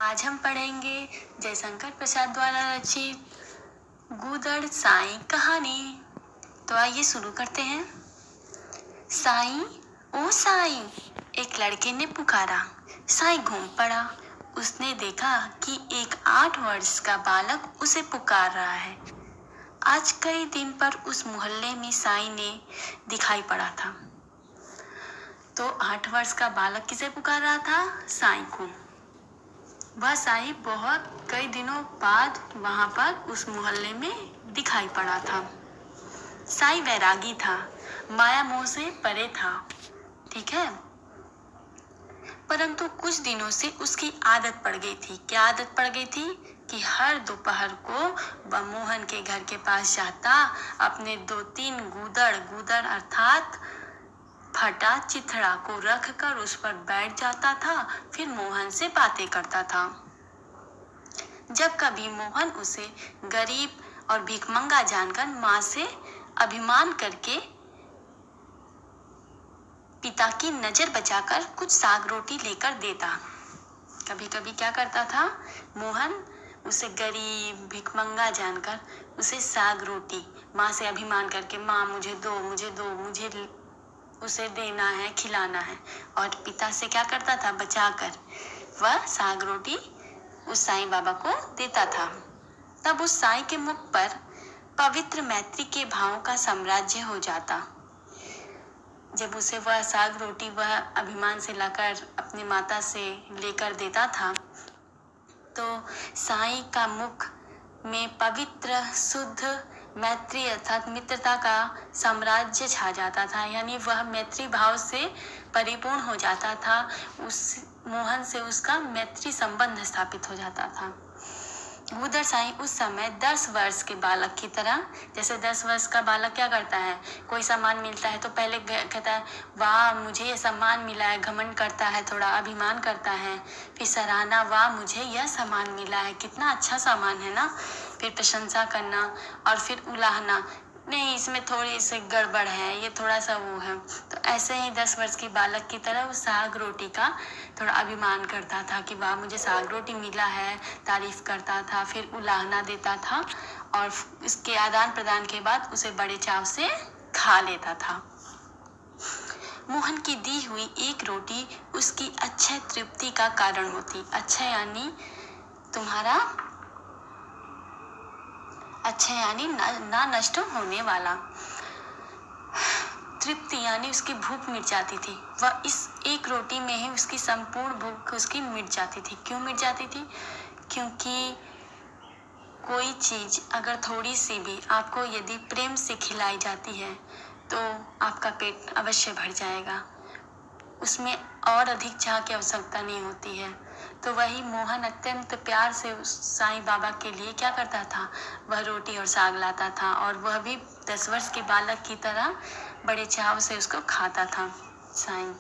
आज हम पढ़ेंगे जयशंकर प्रसाद द्वारा रचित गूदड़ साईं कहानी। तो आइए शुरू करते हैं। साईं, ओ साईं, एक लड़के ने पुकारा। साईं घूम पड़ा। उसने देखा कि एक 8 वर्ष का बालक उसे पुकार रहा है। आज कई दिन पर उस मोहल्ले में साईं ने दिखाई पड़ा था। तो 8 वर्ष का बालक किसे पुकार रहा था? साईं को। वह साईं बहुत कई दिनों बाद वहां पर उस मोहल्ले में दिखाई पड़ा था। साईं वैरागी था, माया मोह से परे था, ठीक है। परंतु कुछ दिनों से उसकी आदत पड़ गई थी। क्या आदत पड़ गई थी? कि हर दोपहर को वह मोहन के घर के पास जाता, अपने 2-3 गूदड़ अर्थात फटा चिथड़ा को रखकर उस पर बैठ जाता था, फिर मोहन से बातें करता था। जब कभी मोहन उसे गरीब और भिखमंगा जानकर मां से अभिमान करके पिता की नजर बचाकर कुछ साग रोटी लेकर देता। कभी कभी क्या करता था मोहन, उसे गरीब भिखमंगा जानकर उसे साग रोटी मां से अभिमान करके, मां मुझे दो, मुझे उसे देना है, खिलाना है। और पिता से क्या करता था? बचाकर वह साग रोटी उस साईं बाबा को देता था। तब उस साईं के मुख पर पवित्र मैत्री के भावों का साम्राज्य हो जाता। जब उसे वह साग रोटी वह अभिमान से लाकर अपनी माता से लेकर देता था, तो साईं का मुख में पवित्र शुद्ध मैत्री अर्थात मित्रता का साम्राज्य छा जाता था। यानी वह मैत्री भाव से परिपूर्ण हो जाता था। उस मोहन से उसका मैत्री संबंध स्थापित हो जाता था। गूदड़ साईं उस समय 10 वर्ष के बालक की तरह, जैसे 10 वर्ष का बालक क्या करता है, कोई सम्मान मिलता है तो पहले कहता है वाह मुझे ये सम्मान मिला है, घमंड करता है, थोड़ा अभिमान करता है, फिर सराहना, वाह मुझे यह सम्मान मिला है, कितना अच्छा सम्मान है ना, फिर प्रशंसा करना और फिर उलाहना, नहीं इसमें थोड़ी सी गड़बड़ है, ये थोड़ा सा वो है। तो ऐसे ही 10 वर्ष की बालक की तरह उस साग रोटी का थोड़ा अभिमान करता था कि वाह मुझे साग रोटी मिला है, तारीफ करता था, फिर उलाहना देता था और इसके आदान प्रदान के बाद उसे बड़े चाव से खा लेता था। मोहन की दी हुई एक रोटी उसकी अक्षय तृप्ति का कारण होती। अक्षय यानी तुम्हारा, अच्छा यानी ना नष्ट होने वाला, तृप्ति यानी उसकी भूख मिट जाती थी। वह इस एक रोटी में ही उसकी संपूर्ण भूख उसकी मिट जाती थी। क्यों मिट जाती थी? क्योंकि कोई चीज अगर थोड़ी सी भी आपको यदि प्रेम से खिलाई जाती है तो आपका पेट अवश्य भर जाएगा, उसमें और अधिक चाह की आवश्यकता नहीं होती है। तो वही मोहन अत्यंत प्यार से उस साईं बाबा के लिए क्या करता था, वह रोटी और साग लाता था और वह भी 10 वर्ष के बालक की तरह बड़े चाव से उसको खाता था साईं।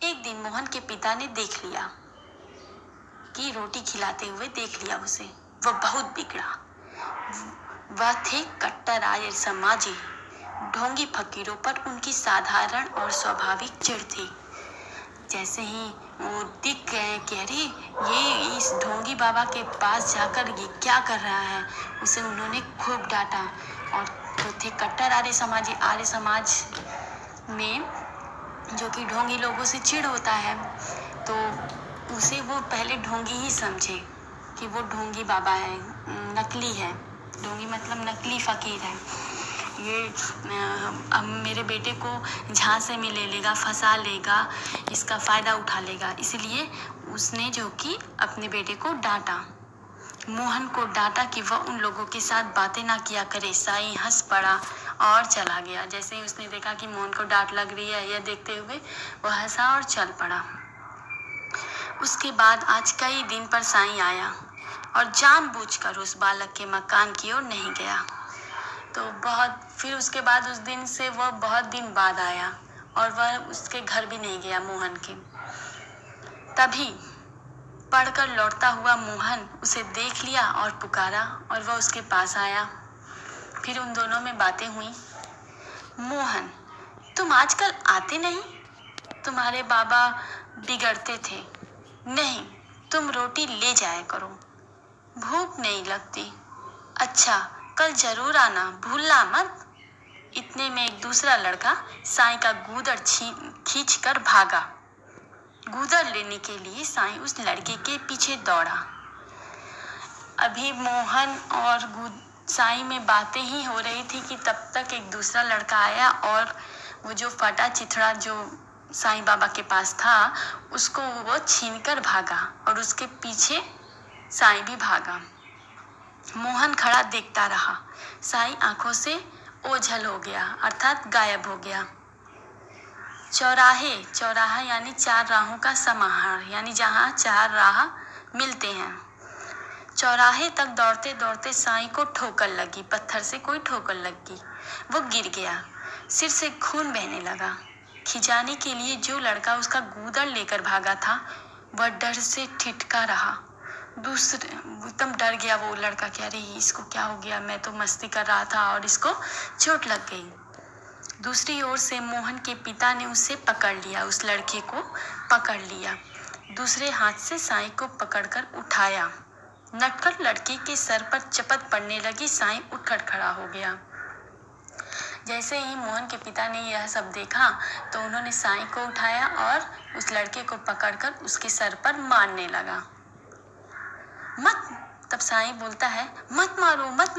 एक दिन मोहन के पिता ने देख लिया कि रोटी खिलाते हुए देख लिया उसे, वह बहुत बिगड़ा। वह थे कट्टर आर्य समाजी, ढोंगी फकीरों पर उनकी साधारण और स्वाभाविक चिढ़ थी। जैसे ही वो दिख गए कि अरे ये इस ढोंगी बाबा के पास जाकर ये क्या कर रहा है, उसे उन्होंने खूब डांटा। और तो थे कट्टर आर्य समाज में जो कि ढोंगी लोगों से चिढ़ होता है, तो उसे वो पहले ढोंगी ही समझे कि वो ढोंगी बाबा है, नकली है। ढोंगी मतलब नकली फकीर है, ये अब मेरे बेटे को झांसे में ले लेगा, फंसा लेगा, इसका फ़ायदा उठा लेगा। इसलिए उसने जो कि अपने बेटे को डांटा, मोहन को डांटा कि वह उन लोगों के साथ बातें ना किया करे। साईं हंस पड़ा और चला गया। जैसे ही उसने देखा कि मोहन को डांट लग रही है, यह देखते हुए वह हंसा और चल पड़ा। उसके बाद आज कई दिन पर साईं आया और जानबूझकर उस बालक के मकान की ओर नहीं गया। तो फिर उसके बाद उस दिन से वह बहुत दिन बाद आया और वह उसके घर भी नहीं गया मोहन के। तभी पढ़कर लौटता हुआ मोहन उसे देख लिया और पुकारा और वह उसके पास आया। फिर उन दोनों में बातें हुई। मोहन, तुम आजकल आते नहीं, तुम्हारे बाबा बिगड़ते थे। नहीं, तुम रोटी ले जाया करो, भूख नहीं लगती। अच्छा, कल जरूर आना, भूलना मत। इतने में एक दूसरा लड़का साईं का गूदड़ खींच कर भागा। गूदड़ लेने के लिए साईं उस लड़के के पीछे दौड़ा। अभी मोहन और साईं में बातें ही हो रही थी कि तब तक एक दूसरा लड़का आया और वो जो फटा चिथड़ा जो साईं बाबा के पास था उसको वो छीन कर भागा और उसके पीछे साईं भी भागा। मोहन खड़ा देखता रहा। साईं आंखों से ओझल हो गया, अर्थात गायब हो गया। चौराहा यानी चार राहों का समाहार, यानी जहाँ चार राह मिलते हैं। चौराहे तक दौड़ते दौड़ते साईं को ठोकर लगी, पत्थर से कोई ठोकर लगी। वो गिर गया, सिर से खून बहने लगा। खिंचाने के लिए जो लड़का उसका गूदड़ लेकर भागा था वह डर से ठिठका रहा। एकदम डर गया वो लड़का कि अरे इसको क्या हो गया, मैं तो मस्ती कर रहा था और इसको चोट लग गई। दूसरी ओर से मोहन के पिता ने उसे पकड़ लिया, उस लड़के को पकड़ लिया। दूसरे हाथ से साईं को पकड़कर उठाया। नटखट लड़के के सर पर चपत पड़ने लगी। साईं उठकर खड़ा हो गया। जैसे ही मोहन के पिता ने यह सब देखा तो उन्होंने साईं को उठाया और उस लड़के को पकड़कर उसके सर पर मारने लगा। मत, तब साईं बोलता है, मत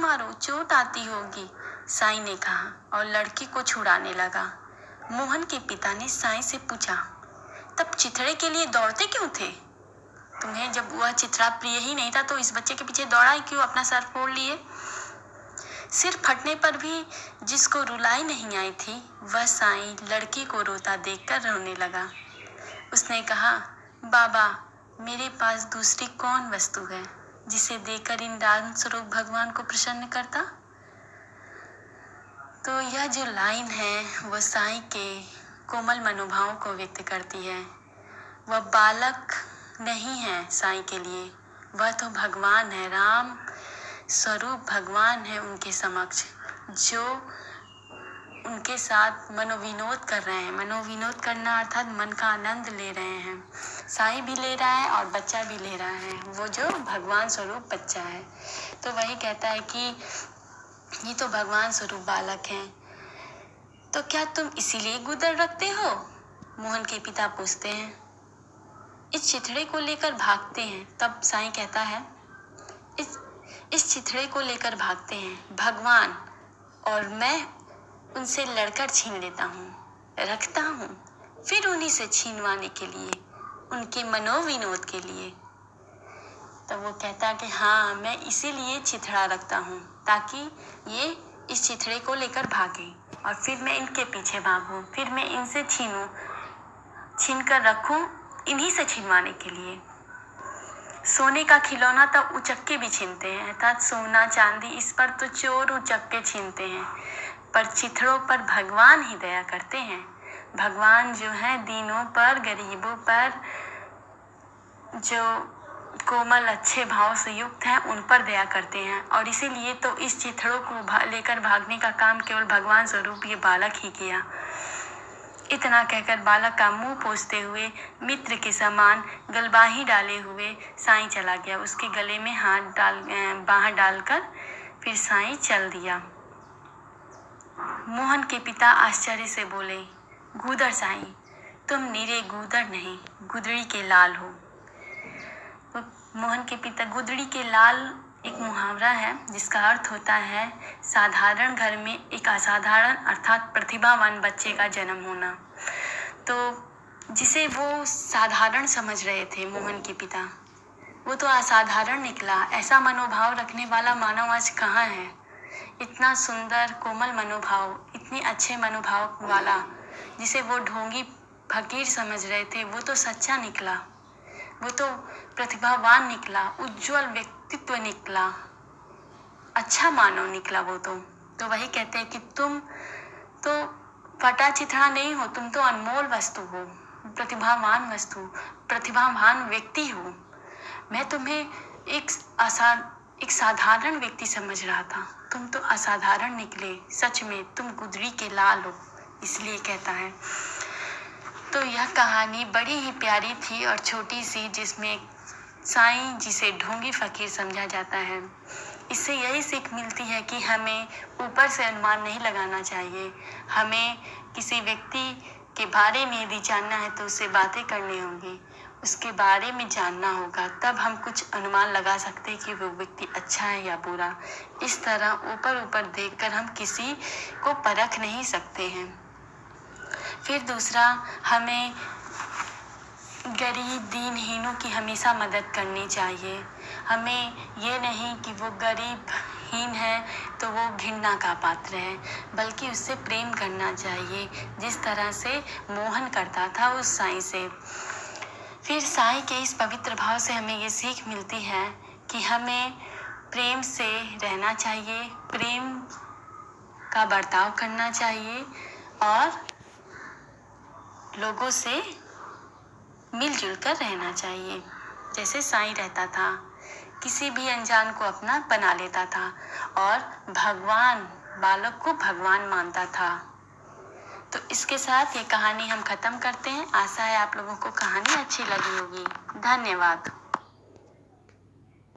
मारो, चोट आती होगी, साईं ने कहा और लड़के को छुड़ाने लगा। मोहन के पिता ने साईं से पूछा, तब चिथड़े के लिए दौड़ते क्यों थे? तुम्हें जब वह चिथड़ा प्रिय ही नहीं था तो इस बच्चे के पीछे दौड़ा ही क्यों, अपना सर फोड़ लिए? सिर फटने पर भी जिसको रुलाई नहीं आई थी वह साईं लड़के को रोता देखकर रोने लगा। उसने कहा, बाबा, मेरे पास दूसरी कौन वस्तु है जिसे देकर इन राम स्वरूप भगवान को प्रसन्न करता? तो यह जो लाइन है वो साईं के कोमल मनोभाव को व्यक्त करती है। वह बालक नहीं है साईं के लिए, वह तो भगवान है, राम स्वरूप भगवान है उनके समक्ष, जो उनके साथ मनोविनोद कर रहे हैं। मनोविनोद करना अर्थात मन का आनंद ले रहे हैं। साईं भी ले रहा है और बच्चा भी ले रहा है, वो जो भगवान स्वरूप बच्चा है। तो वही कहता है कि ये तो भगवान स्वरूप बालक हैं। तो क्या तुम इसीलिए गुदर रखते हो? मोहन के पिता पूछते हैं। इस चिथड़े को लेकर भागते हैं। तब साईं कहता है, इस चिथड़े को लेकर भागते हैं भगवान, और मैं उनसे लड़कर छीन लेता हूँ, रखता हूँ, फिर उन्हीं से छीनवाने के लिए, उनके मनोविनोद के लिए। तब वो कहता कि हाँ, मैं इसीलिए चिथड़ा रखता हूँ ताकि ये इस चिथड़े को लेकर भागे और फिर मैं इनके पीछे भागूं, फिर मैं इनसे छीन कर रखूं, इन्हीं से छीनवाने के लिए। सोने का खिलौना तो उचक्के भी छीनते हैं, अर्थात सोना चांदी इस पर तो चोर उचक्के छीनते हैं, पर चिथड़ों पर भगवान ही दया करते हैं। भगवान जो है दीनों पर, गरीबों पर, जो कोमल अच्छे भाव से युक्त हैं उन पर दया करते हैं। और इसीलिए तो इस चिथड़ों को लेकर भागने का काम केवल भगवान स्वरूप ये बालक ही किया। इतना कहकर बालक का मुंह पोंछते हुए मित्र के समान गलबाही डाले हुए साईं चला गया। उसके गले में बाँह डालकर फिर साईं चल दिया। मोहन के पिता आश्चर्य से बोले, गूदड़ साईं, तुम निरे गूदड़ नहीं, गुदड़ी के लाल हो। मोहन के पिता, गुदड़ी के लाल एक मुहावरा है जिसका अर्थ होता है साधारण घर में एक असाधारण अर्थात प्रतिभावान बच्चे का जन्म होना। तो जिसे वो साधारण समझ रहे थे मोहन के पिता, वो तो असाधारण निकला। ऐसा मनोभाव रखने वाला मानव आज कहाँ है? इतना सुंदर कोमल मनोभाव, इतने अच्छे मनोभाव वाला जिसे वो ढोंगी फकीर समझ रहे थे, वो तो सच्चा निकला, वो तो प्रतिभावान निकला, उज्जवल व्यक्तित्व निकला, अच्छा मानव निकला वो तो वही कहते हैं कि तुम तो फटा चिथड़ा नहीं हो, तुम तो अनमोल वस्तु हो, प्रतिभावान वस्तु, प्रतिभावान व्यक्ति हो। मैं तुम्हें एक साधारण व्यक्ति समझ रहा था, तुम तो असाधारण निकले, सच में तुम गुदड़ी के लाल हो, इसलिए कहता है। तो यह कहानी बड़ी ही प्यारी थी और छोटी सी, जिसमें साईं जिसे ढोंगी फकीर समझा जाता है। इससे यही सीख मिलती है कि हमें ऊपर से अनुमान नहीं लगाना चाहिए। हमें किसी व्यक्ति के बारे में यदि जानना है तो उससे बातें करनी होंगी, उसके बारे में जानना होगा, तब हम कुछ अनुमान लगा सकते हैं कि वो व्यक्ति अच्छा है या बुरा। इस तरह ऊपर ऊपर देखकर हम किसी को परख नहीं सकते हैं। फिर दूसरा, हमें गरीब दीनहीनों की हमेशा मदद करनी चाहिए। हमें ये नहीं कि वो गरीबहीन है तो वो घृणा का पात्र है, बल्कि उससे प्रेम करना चाहिए, जिस तरह से मोहन करता था उस साईं से। फिर साईं के इस पवित्र भाव से हमें ये सीख मिलती है कि हमें प्रेम से रहना चाहिए, प्रेम का बर्ताव करना चाहिए और लोगों से मिलजुल कर रहना चाहिए। जैसे साईं रहता था, किसी भी अनजान को अपना बना लेता था और भगवान, बालक को भगवान मानता था। तो इसके साथ ये कहानी हम ख़त्म करते हैं। आशा है आप लोगों को कहानी अच्छी लगी होगी। धन्यवाद।